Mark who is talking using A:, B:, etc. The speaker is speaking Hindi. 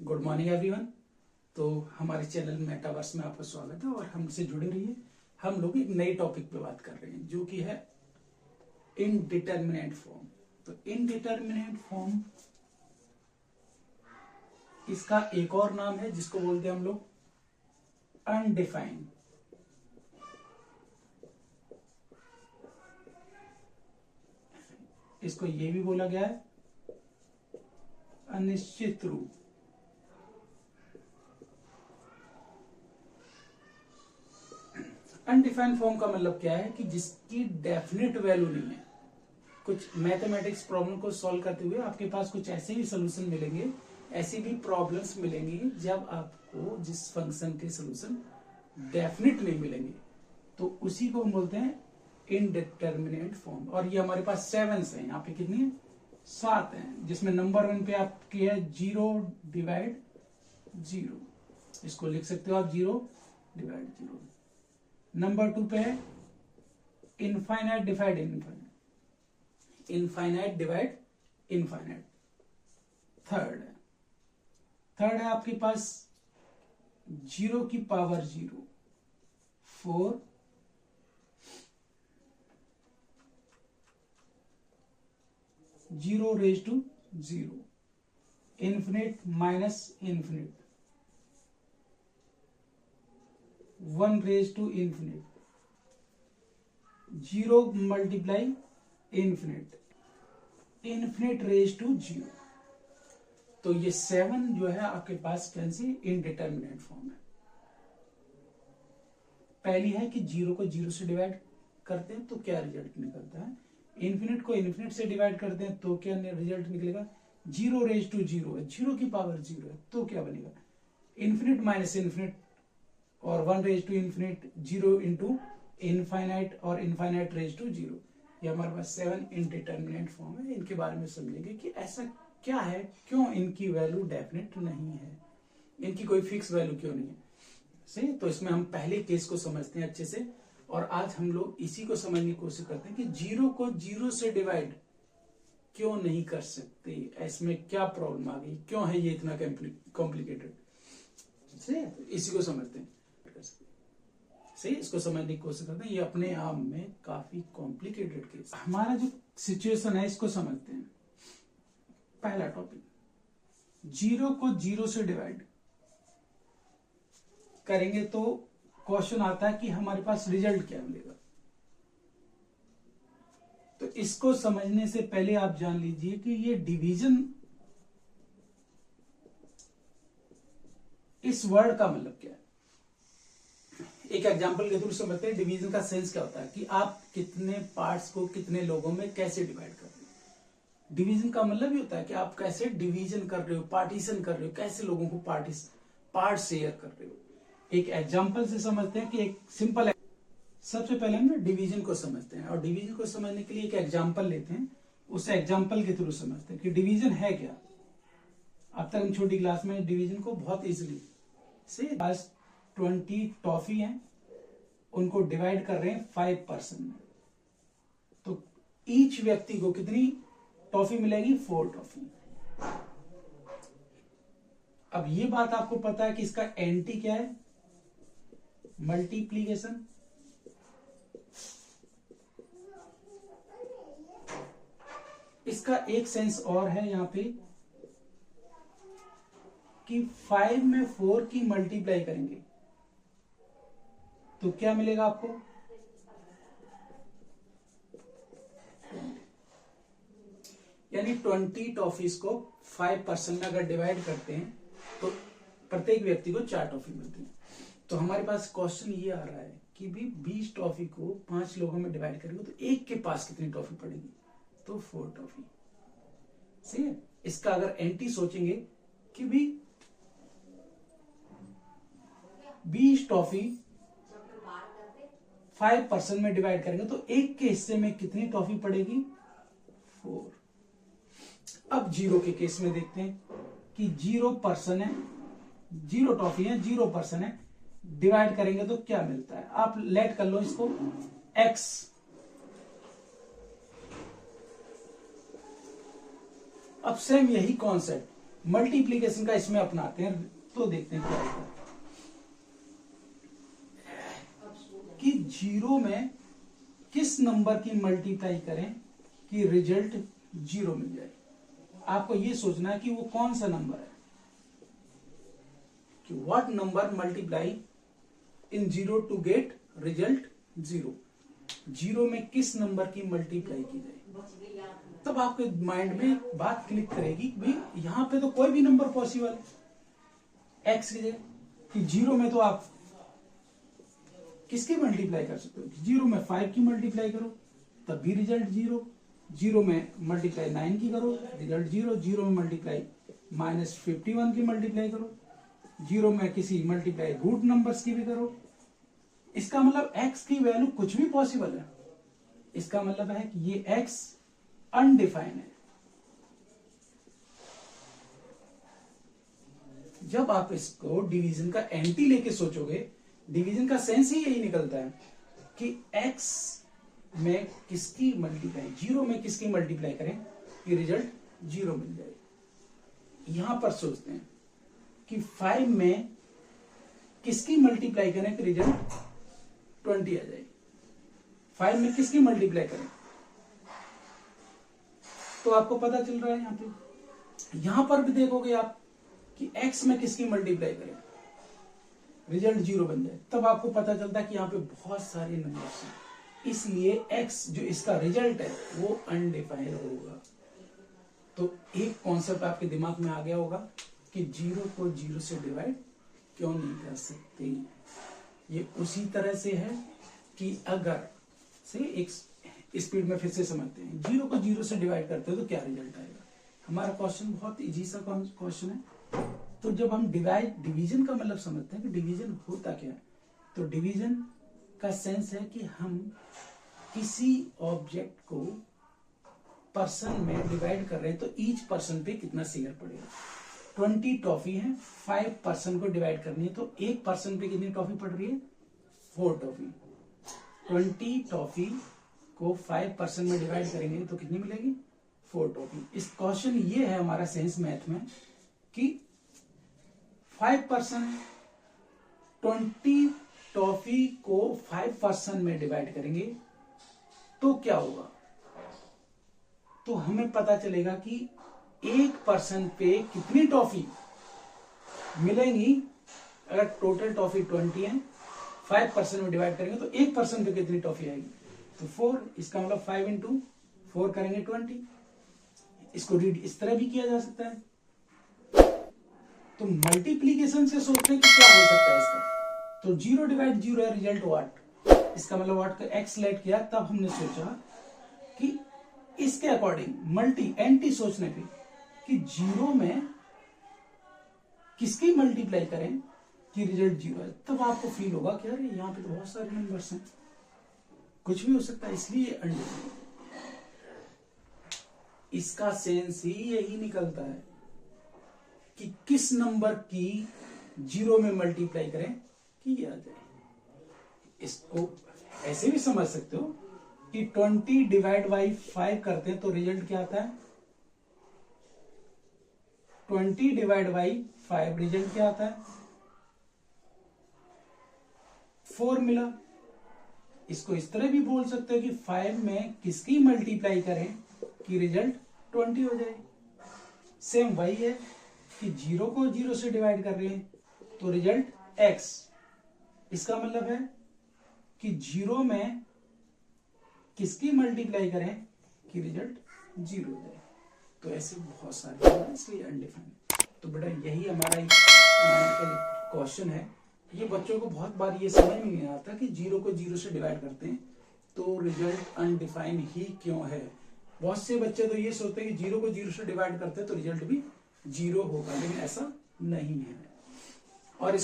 A: Good morning everyone. तो हमारे चैनल मेटावर्स में आपका स्वागत है और हमसे जुड़े रहिए। हम लोग एक नए टॉपिक पे बात कर रहे हैं जो कि है इनडिटरमिनेट फॉर्म। तो इनडिटरमिनेट फॉर्म इसका एक और नाम है जिसको बोलते हैं हम लोग अनडिफाइंड। इसको ये भी बोला गया है अनिश्चित रूप। अनडिफाइंड फॉर्म का मतलब क्या है कि जिसकी डेफिनेट वैल्यू नहीं है। कुछ मैथमेटिक्स प्रॉब्लम को सॉल्व करते हुए आपके पास कुछ ऐसे भी सोल्यूशन मिलेंगे, ऐसी भी प्रॉब्लम्स मिलेंगी जब आपको जिस फंक्शन के सोल्यूशन डेफिनेट नहीं मिलेंगे, तो उसी को हम बोलते हैं इनडिटरमिनेट फॉर्म। और ये हमारे पास 7 है, यहाँ पे कितनी है 7 है, जिसमें नंबर 1 पे आपकी है 0/0। इसको लिख सकते हो आप 0/0। नंबर 2 पे है infinite divide infinite, infinite divide infinite. Third है आपके पास 0 की power 0, 4, 0/0, infinite minus infinite, 1/infinite, 0 multiply infinite, infinite raise to 0। तो ये 7 जो है आपके पास कैसे इनडिटरमिनेट फॉर्म है। पहली है कि 0 को 0 से डिवाइड करते हैं तो क्या रिजल्ट निकलता है, इन्फिनिट को इन्फिनिट से डिवाइड करते हैं तो क्या रिजल्ट निकलेगा, 0/0 है, 0 की पावर 0 है तो क्या बनेगा, इन्फिनिट माइनस इन्फिनिट और 1/infinite, 0 इंटू इनफाइनाइट और इनफाइनाइट रेज टू 0। ये हमारे पास 7 इनडिटरमिनेट फॉर्म है। इनके बारे में समझेंगे कि ऐसा क्या है, क्यों इनकी वैल्यू डेफिनेट नहीं है, इनकी कोई फिक्स वैल्यू क्यों नहीं है। सही, तो इसमें हम पहले केस को समझते हैं अच्छे से, और आज हम लोग इसी को समझने की कोशिश करते हैं कि 0 को 0 से डिवाइड क्यों नहीं कर सकते, इसमें क्या प्रॉब्लम आ गई, क्यों है ये इतना कॉम्प्लिकेटेड। इसी को समझते हैं, सही, इसको समझने की कोशिश करते हैं। ये अपने आप में काफी कॉम्प्लिकेटेड केस। हमारा जो सिचुएशन है इसको समझते हैं। पहला टॉपिक, 0 को 0 से डिवाइड करेंगे तो क्वेश्चन आता है कि हमारे पास रिजल्ट क्या मिलेगा। तो इसको समझने से पहले आप जान लीजिए कि ये डिवीजन, इस वर्ड का मतलब क्या है। एक एग्जांपल के थ्रू समझते हैं डिवीजन का सेंस क्या होता है, कि आप कितने पार्ट्स को कितने लोगों में कैसे डिवाइड कर रहे हो। डिवीजन का मतलब ये होता है कि आप कैसे डिवीजन कर रहे हो, पार्टीशन कर रहे हो, कैसे लोगों को पार्ट शेयर कर रहे हो। एक एग्जांपल से समझते हैं कि एक सिंपल, सबसे पहले हम डिवीजन को समझते हैं, और डिवीजन को समझने के लिए एक एग्जांपल लेते हैं, उस एग्जांपल के थ्रू समझते हैं कि डिवीजन है क्या। अब तक हम छोटी क्लास में डिवीजन को बहुत इजीली से 20 टॉफी हैं, उनको डिवाइड कर रहे हैं 5% में, तो ईच व्यक्ति को कितनी टॉफी मिलेगी, 4 टॉफी। अब ये बात आपको पता है कि इसका एंटी क्या है, मल्टीप्लीकेशन। इसका एक सेंस और है यहां पे कि 5 में 4 की मल्टीप्लाई करेंगे तो क्या मिलेगा आपको, यानी 20 टॉफीज को 5% में अगर डिवाइड करते हैं तो प्रत्येक व्यक्ति को 4 टॉफी मिलती है। तो हमारे पास क्वेश्चन ये आ रहा है कि भी 20 टॉफी को 5 लोगों में डिवाइड करेंगे तो एक के पास कितनी टॉफी पड़ेगी, तो 4 टॉफी। सही है। इसका अगर एंटी सोचेंगे कि भी 20 टॉफी 5% में डिवाइड करेंगे तो एक के हिस्से में कितनी टॉफी पड़ेगी, 4। अब 0 के केस में देखते हैं कि 0% है, 0 टॉफी है, 0% है, डिवाइड करेंगे तो क्या मिलता है। आप लेट कर लो इसको x, अब सेम यही कॉन्सेप्ट मल्टीप्लीकेशन का इसमें अपनाते हैं, तो देखते हैं क्या होता है कि 0 में किस नंबर की मल्टीप्लाई करें कि रिजल्ट 0 मिल जाए। आपको ये सोचना है कि वो कौन सा नंबर है, कि what number multiply in 0 to get result 0। 0 में किस नंबर की मल्टीप्लाई की जाए, तब आपके माइंड में बात क्लिक करेगी भाई यहां पे तो कोई भी नंबर पॉसिबल है एक्स की जगह, कि 0 में तो आप किसकी मल्टीप्लाई कर सकते हो, 0 में 5 की मल्टीप्लाई करो तब भी रिजल्ट 0, 0 में मल्टीप्लाई 9 की करो रिजल्ट 0, 0 में मल्टीप्लाई -51 की मल्टीप्लाई करो, 0 में किसी मल्टीप्लाई रूट नंबर्स की भी करो। इसका मतलब x की वैल्यू कुछ भी पॉसिबल है। इसका मतलब है कि ये x अनडिफाइंड है। जब आप इसको डिवीजन का एंटी लेके सोचोगे, डिवीजन का सेंस ही यही निकलता है कि x में किसकी मल्टीप्लाई, 0 में किसकी मल्टीप्लाई करें कि रिजल्ट 0 मिल जाए। यहां पर सोचते हैं कि 5 में किसकी मल्टीप्लाई करें कि रिजल्ट 20 आ जाए। 5 में किसकी मल्टीप्लाई करें, तो आपको पता चल रहा है यहां पर भी देखोगे आप कि x में किसकी मल्टीप्लाई करें रिजल्ट 0 बन जाए, तब आपको पता चलता है कि यहाँ पे बहुत सारे नंबर्स हैं, इसलिए x जो इसका रिजल्ट है वो अनडिफाइंड होगा। तो एक कॉन्सेप्ट आपके दिमाग में आ गया होगा कि 0 को 0 से डिवाइड क्यों नहीं कर सकते। ये उसी तरह से है कि अगर से एक स्पीड में फिर से समझते हैं, 0 को 0 से डिवाइड करते हो तो क्या रिजल्ट आएगा। हमारा क्वेश्चन बहुत इजी सा क्वेश्चन है। तो जब हम डिवीजन का मतलब समझते हैं कि डिवीजन होता क्या है, तो डिवीजन का सेंस है कि हम किसी ऑब्जेक्ट को पर्सन में डिवाइड कर रहे हैं तो ईच पर्सन पे कितना शेयर पड़ेगा। 20 टॉफी है, 5 पर्सन को डिवाइड करनी है तो एक पर्सन पे कितनी टॉफी पड़ रही है, 4 टॉफी। 20 टॉफी को 5 पर्सन में डिवाइड करेंगे तो कितनी मिलेगी, 4 टॉफी। इस क्वेश्चन ये है हमारा सेंस मैथ में कि 5 पर्सन 20 टॉफी को 5 पर्सन में डिवाइड करेंगे तो क्या होगा। तो हमें पता चलेगा कि एक पर्सन पे कितनी टॉफी मिलेंगी। अगर टोटल टॉफी 20 है, 5 पर्सन में डिवाइड करेंगे तो एक पर्सन पे कितनी टॉफी आएगी, तो 4। इसका मतलब 5 इंटू 4 करेंगे 20। इसको रीड इस तरह भी किया जा सकता है। तो मल्टीप्लीकेशन से सोचते हैं कि क्या हो सकता है इसका, तो 0 डिवाइड 0 है रिजल्ट व्हाट। इसका मतलब व्हाट का एक्स लेट किया, तब हमने सोचा कि इसके अकॉर्डिंग एंटी सोचने पे कि 0 में किसकी मल्टीप्लाई करें कि रिजल्ट 0 है, तब आपको फील होगा कि अरे यहाँ पे तो बहुत सारे नंबर्स हैं, कुछ भी हो सकता है, इसलिए अनडिफाइंड। इसका सेंस ही यही निकलता है कि किस नंबर की 0 में मल्टीप्लाई करें कि ये आ जाए। इसको ऐसे भी समझ सकते हो कि 20 डिवाइड बाई 5 करते हैं तो रिजल्ट क्या आता है, 20 डिवाइड बाई 5 रिजल्ट क्या आता है, 4 मिला। इसको इस तरह भी बोल सकते हो कि 5 में किसकी मल्टीप्लाई करें कि रिजल्ट 20 हो जाए। सेम वही है कि 0 को 0 से डिवाइड कर रहे हैं तो रिजल्ट x। इसका मतलब है कि 0 में किसकी मल्टीप्लाई करें कि रिजल्ट 0 हो जाए। तो ऐसे बहुत सारे, इसलिए अनडिफाइंड। तो बेटा यही हमारा क्वेश्चन है। ये बच्चों को बहुत बार ये समझ में नहीं आता कि 0 को 0 से डिवाइड करते हैं तो रिजल्ट अनडिफाइंड ही क्यों है। बहुत से बच्चे तो ये सोचते हैं कि 0 को 0 से डिवाइड करते हैं तो रिजल्ट भी 0 होगा, लेकिन ऐसा नहीं है। और इसको